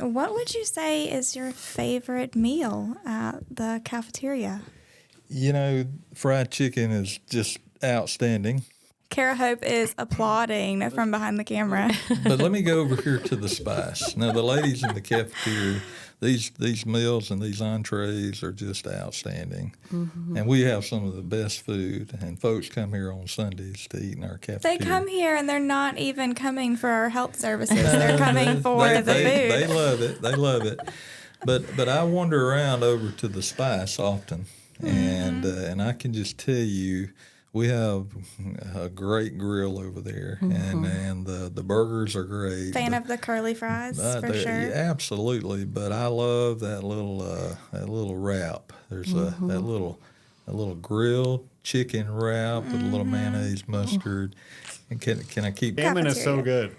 What would you say is your favorite meal at the cafeteria? Fried chicken is just outstanding. Kara Hope is applauding from behind the camera. But let me go over here to the spice. Now, the ladies in the cafeteria, these meals and these entrees are just outstanding. Mm-hmm. And we have some of the best food, and folks come here on Sundays to eat in our cafeteria. They come here, and they're not even coming for our health services. They're coming for the food. They love it. They love it. But I wander around over to the spice often, and I can just tell you, we have a great grill over there, and the burgers are great. Fan of the curly fries, for sure. Yeah, absolutely, but I love that little wrap. There's that little grilled chicken wrap with a little mayonnaise, mustard. And can I keep? Salmon is so good.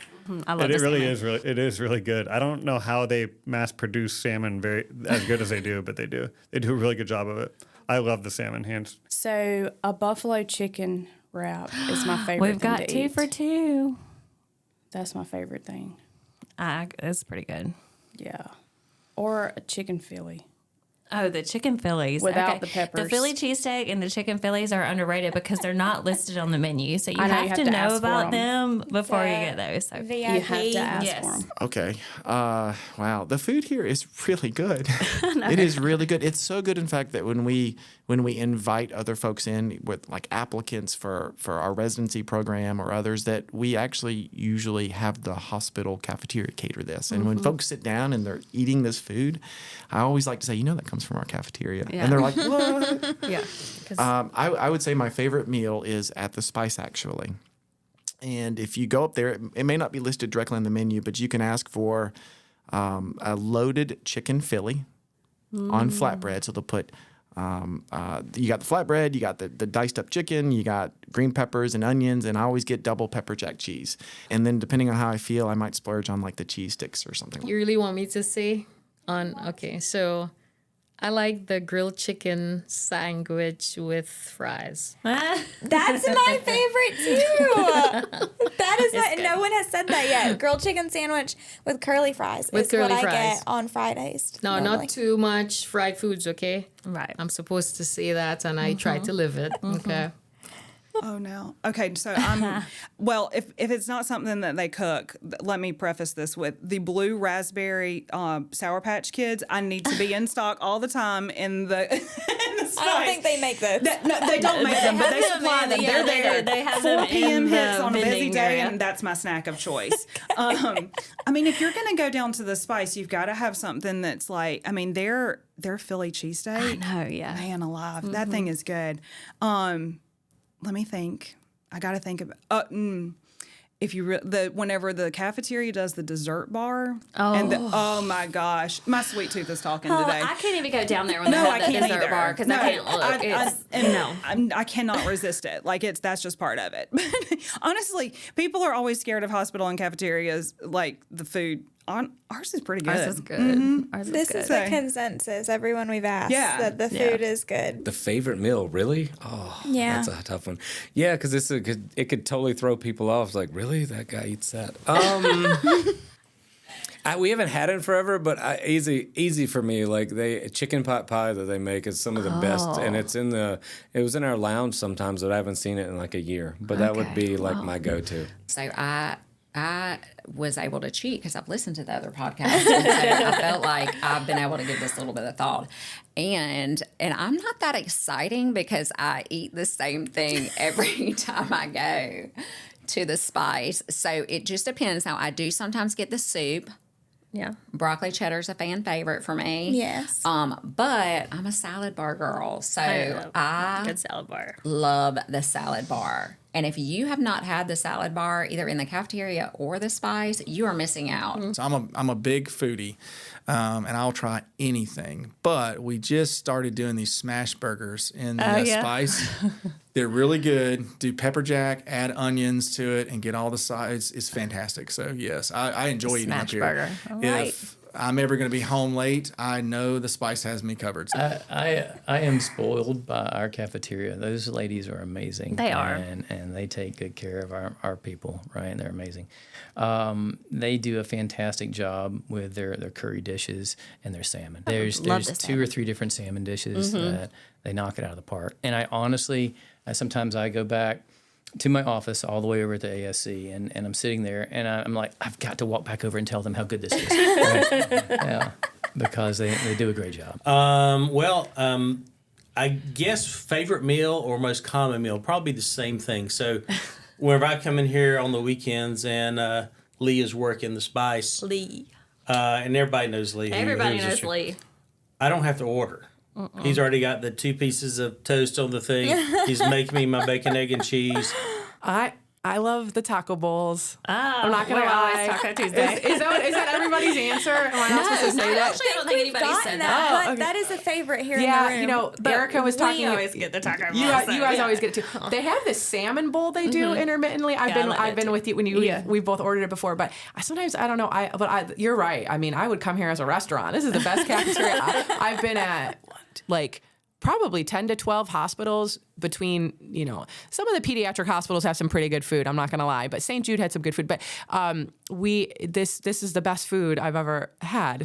I love it. Really It is really good. I don't know how they mass produce salmon as good as they do, but they do. They do a really good job of it. I love the salmon hands. So a buffalo chicken wrap is my favorite. We've got 2 for 2. That's my favorite thing. It's pretty good. Yeah, or a chicken Philly. Oh, the chicken Phillies. Without the peppers. The Philly cheesesteak and the chicken Phillies are underrated because they're not listed on the menu. So you have to know about them before you get those. So VIP. You have to ask for them. Okay. Wow. The food here is really good. It is really good. It's so good, in fact, that when we invite other folks in with like applicants for our residency program or others, that we actually usually have the hospital cafeteria cater this. And when folks sit down and they're eating this food, I always like to say, that comes from our cafeteria. Yeah. And they're like, what? yeah. I would say my favorite meal is at the Spice, actually. And if you go up there, it may not be listed directly on the menu, but you can ask for a loaded chicken Philly on flatbread. So they'll put, you got the flatbread, you got the diced up chicken, you got green peppers and onions, and I always get double pepper jack cheese. And then depending on how I feel, I might splurge on like the cheese sticks or something. You really want me to say okay, so I like the grilled chicken sandwich with fries. That's my favorite too. That is no one has said that yet. Grilled chicken sandwich with curly fries is what I get on Fridays. No, not too much fried foods, okay? Right. I'm supposed to say that, and I try to live it, okay? Oh, no. Okay, so well, if it's not something that they cook, let me preface this with the blue raspberry Sour Patch Kids. I need to be in stock all the time in the Spice. I don't think they make those. No, they don't make them, but they supply them. They're there. They have 4 them p.m. in hits the on a busy vending day, area. and that's my snack of choice. I mean, if you're going to go down to the Spice, you've got to have something that's like, I mean, their Philly cheesesteak. I know, yeah. Man alive, that thing is good. Let me think. I got to think of if you whenever the cafeteria does the dessert bar. Oh my gosh, my sweet tooth is talking today. I can't even go down there when they have that dessert either. bar because I can't look. I cannot resist it. Like that's just part of it. But honestly, people are always scared of hospital and cafeterias. Like the food. Ours is pretty good. Ours is good. Ours is This good. is the consensus. Everyone we've asked that the food is good. The favorite meal, really? Oh, Yeah. That's a tough one. Yeah, because it could totally throw people off. It's like, really? That guy eats that? We haven't had it in forever, but easy for me. Like chicken pot pie that they make is some of the best, and it was in our lounge sometimes, but I haven't seen it in like a year. But that would be like my go-to. So I was able to cheat because I've listened to the other podcasts, and so I felt like I've been able to give this a little bit of thought. And I'm not that exciting because I eat the same thing every time I go to the Spice. So it just depends. Now, I do sometimes get the soup. Yeah. Broccoli cheddar is a fan favorite for me. Yes. But I'm a salad bar girl. So I good salad bar. Love the salad bar. And if you have not had the salad bar either in the cafeteria or the Spice, you are missing out. So I'm a big foodie, and I'll try anything. But we just started doing these smash burgers in the Spice. They're really good. Do pepper jack, add onions to it, and get all the sides. It's fantastic. So yes, I enjoy eating up Smash here. burger. All right. I'm ever going to be home late, I know the Spice has me covered. So. I am spoiled by our cafeteria. Those ladies are amazing. They are. And they take good care of our people, right? They're amazing. They do a fantastic job with their curry dishes and their salmon. There's 2 or 3 different salmon dishes that they knock it out of the park. And I honestly, sometimes I go back to my office all the way over at the ASC, and I'm sitting there, and I'm like, I've got to walk back over and tell them how good this is. Right? Yeah, because they do a great job. I guess favorite meal or most common meal, probably the same thing. So whenever I come in here on the weekends and Lee is working the Spice. Lee. And everybody knows Lee. Everybody knows Lee. I don't have to order. He's already got the 2 pieces of toast on the thing. He's making me my bacon, egg, and cheese. I love the taco bowls. Oh, I'm not gonna lie. Taco Tuesday. Is that everybody's answer? Am I not supposed to say that? Actually, I don't think anybody said that. But okay. that is a favorite here in the Yeah, room. you know, Erica was talking. We always get the taco bowl. You guys always get it too. They have this salmon bowl they do intermittently. I've been with you when we both ordered it before, but sometimes I don't know. You're right. I mean, I would come here as a restaurant. This is the best cafeteria I've been at. Like probably 10 to 12 hospitals between, some of the pediatric hospitals have some pretty good food. I'm not going to lie, but St. Jude had some good food. But this is the best food I've ever had.